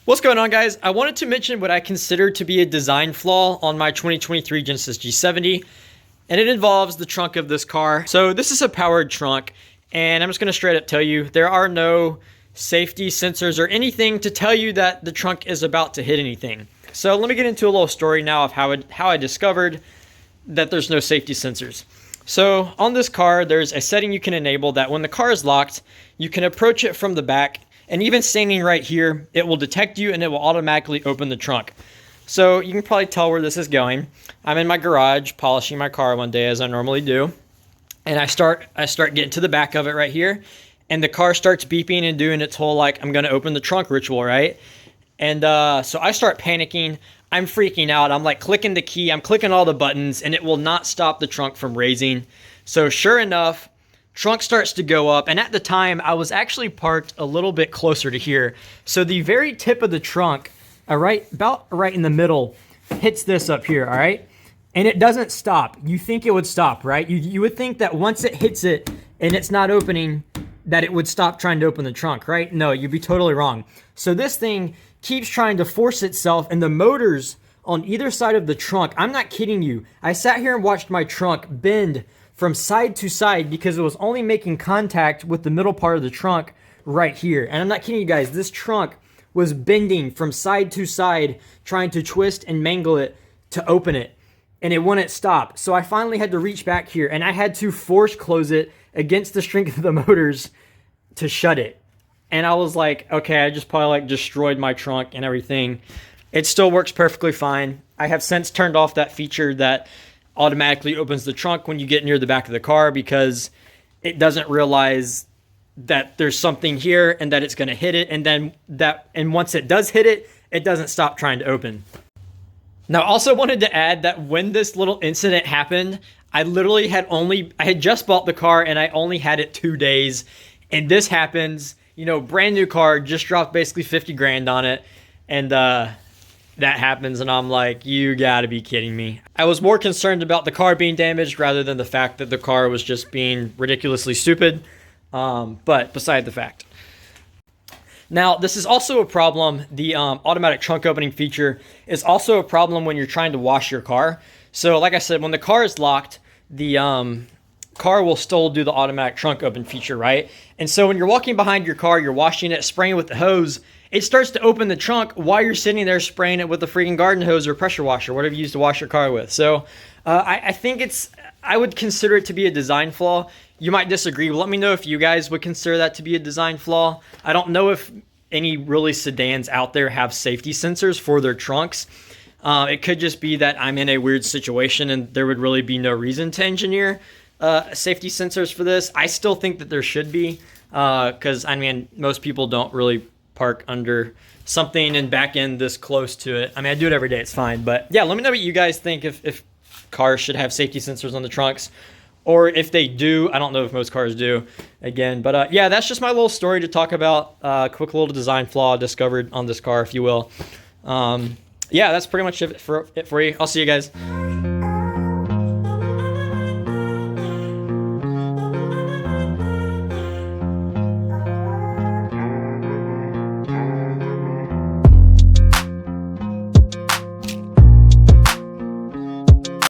What's going on, guys? I wanted to mention what I consider to be a design flaw on my 2023 Genesis G70, and it involves the trunk of this car. So this is a powered trunk, and I'm just going to straight up tell you there are no safety sensors or anything to tell you that the trunk is about to hit anything. So let me get into a little story now of how I discovered that there's no safety sensors. So on this car, there's a setting you can enable that when the car is locked, you can approach it from the back. And even standing right here, it will detect you and it will automatically open the trunk. So you can probably tell where this is going. I'm in my garage polishing my car one day, as I normally do. And I start getting to the back of it right here. And the car starts beeping and doing its whole, like, I'm going to open the trunk ritual, right? And so I start panicking. I'm freaking out. I'm like clicking the key. I'm clicking all the buttons and it will not stop the trunk from raising. So sure enough, trunk starts to go up, and at the time, I was actually parked a little bit closer to here. So the very tip of the trunk, about right in the middle, hits this up here, all right? And it doesn't stop. You think it would stop, right? You would think that once it hits it and it's not opening, that it would stop trying to open the trunk, right? No, you'd be totally wrong. So this thing keeps trying to force itself, and the motors on either side of the trunk, I'm not kidding you. I sat here and watched my trunk bend from side to side because it was only making contact with the middle part of the trunk right here. And I'm not kidding you guys, this trunk was bending from side to side, trying to twist and mangle it to open it, and it wouldn't stop. So I finally had to reach back here, and I had to force close it against the strength of the motors to shut it. And I was like, okay, I just probably like destroyed my trunk and everything. It still works perfectly fine. I have since turned off that feature that automatically opens the trunk when you get near the back of the car, because it doesn't realize that there's something here and that it's going to hit it, and once it does hit it, it doesn't stop trying to open. Now, I also wanted to add that when this little incident happened, I had just bought the car and I only had it 2 days, and this happens, brand new car, just dropped basically 50 grand on it, and that happens, and I'm like, you gotta be kidding me. I was more concerned about the car being damaged rather than the fact that the car was just being ridiculously stupid, but beside the fact. Now, this is also a problem. The automatic trunk opening feature is also a problem when you're trying to wash your car. So like I said, when the car is locked, the car will still do the automatic trunk open feature, right? And so when you're walking behind your car, you're washing it, spraying it with the hose, it starts to open the trunk while you're sitting there spraying it with the freaking garden hose or pressure washer, whatever you use to wash your car with. So I think I would consider it to be a design flaw. You might disagree. Let me know if you guys would consider that to be a design flaw. I don't know if any really sedans out there have safety sensors for their trunks. It could just be that I'm in a weird situation and there would really be no reason to engineer safety sensors for this. I still think that there should be, because most people don't really park under something and back end this close to it. I do it every day, it's fine. But yeah, let me know what you guys think, if cars should have safety sensors on the trunks, or if they do. I don't know if most cars do, again. But yeah, that's just my little story to talk about. Quick little design flaw discovered on this car, if you will. Yeah, that's pretty much it for you. I'll see you guys.